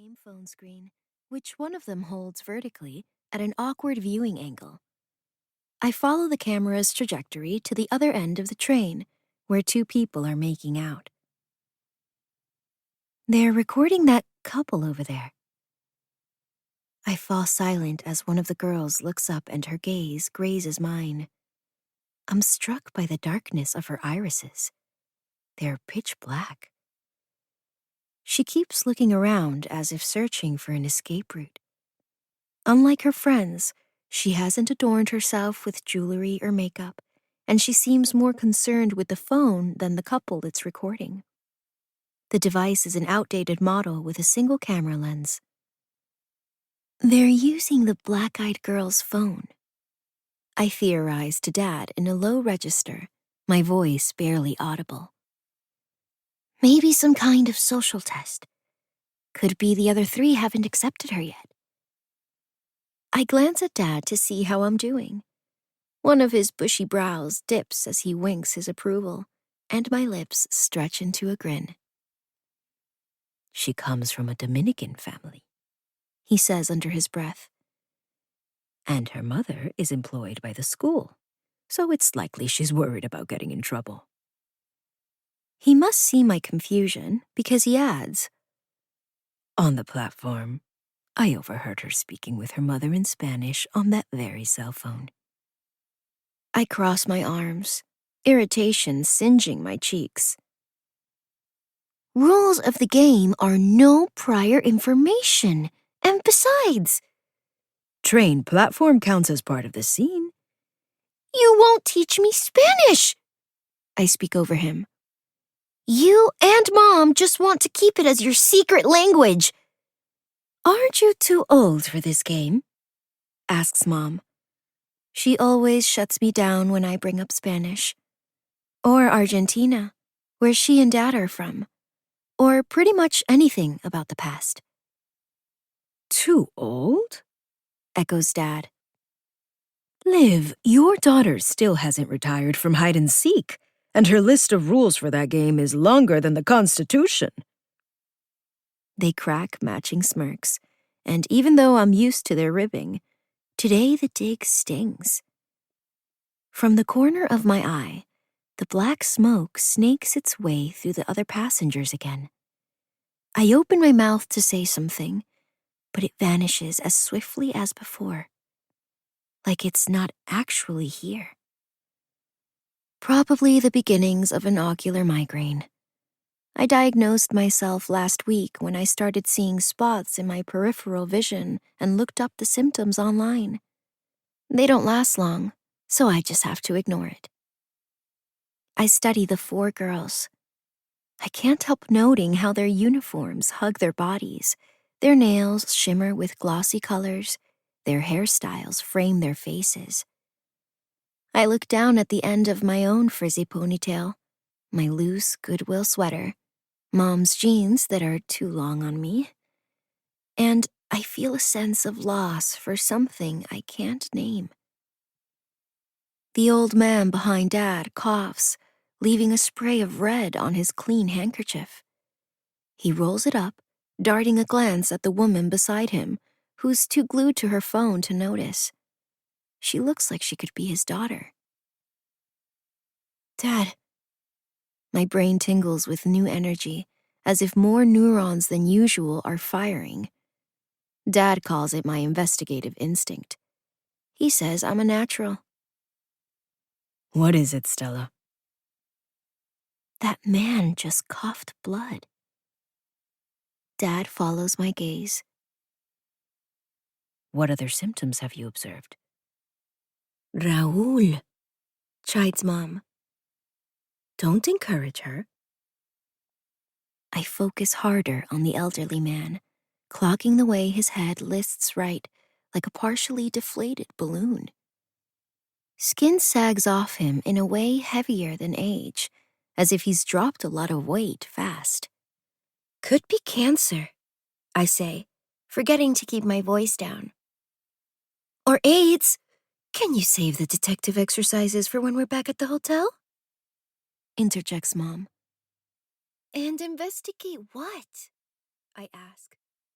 same phone screen, which one of them holds vertically at an awkward viewing angle. I follow the camera's trajectory to the other end of the train, where two people are making out. They're recording that couple over there. I fall silent as one of the girls looks up and her gaze grazes mine. I'm struck by the darkness of her irises. They're pitch black. She keeps looking around as if searching for an escape route. Unlike her friends, she hasn't adorned herself with jewelry or makeup, and she seems more concerned with the phone than the couple it's recording. The device is an outdated model with a single camera lens. They're using the black-eyed girl's phone. I theorize to Dad in a low register, my voice barely audible. Maybe some kind of social test. Could be the other three haven't accepted her yet. I glance at Dad to see how I'm doing. One of his bushy brows dips as he winks his approval, and my lips stretch into a grin. She comes from a Dominican family, he says under his breath. And her mother is employed by the school, so it's likely she's worried about getting in trouble. He must see my confusion because he adds, on the platform, I overheard her speaking with her mother in Spanish on that very cell phone. I cross my arms, irritation singeing my cheeks. Rules of the game are no prior information, and besides, train platform counts as part of the scene. You won't teach me Spanish, I speak over him. You and Mom just want to keep it as your secret language. Aren't you too old for this game? Asks Mom. She always shuts me down when I bring up Spanish. Or Argentina, where she and Dad are from. Or pretty much anything about the past. Too old? Echoes Dad. Liv, your daughter still hasn't retired from hide and seek, and her list of rules for that game is longer than the Constitution. They crack matching smirks, and even though I'm used to their ribbing, today the dig stings. From the corner of my eye, the black smoke snakes its way through the other passengers again. I open my mouth to say something, but it vanishes as swiftly as before, like it's not actually here. Probably the beginnings of an ocular migraine. I diagnosed myself last week when I started seeing spots in my peripheral vision and looked up the symptoms online. They don't last long, so I just have to ignore it. I study the four girls. I can't help noting how their uniforms hug their bodies, their nails shimmer with glossy colors, their hairstyles frame their faces. I look down at the end of my own frizzy ponytail, my loose Goodwill sweater, Mom's jeans that are too long on me, and I feel a sense of loss for something I can't name. The old man behind Dad coughs, leaving a spray of red on his clean handkerchief. He rolls it up, darting a glance at the woman beside him, who's too glued to her phone to notice. She looks like she could be his daughter. Dad. My brain tingles with new energy, as if more neurons than usual are firing. Dad calls it my investigative instinct. He says I'm a natural. What is it, Stella? That man just coughed blood. Dad follows my gaze. What other symptoms have you observed? Raúl, chides Mom. Don't encourage her. I focus harder on the elderly man, clocking the way his head lists right like a partially deflated balloon. Skin sags off him in a way heavier than age, as if he's dropped a lot of weight fast. Could be cancer, I say, forgetting to keep my voice down. Or AIDS. Can you save the detective exercises for when we're back at the hotel? Interjects Mom. And investigate what? I ask.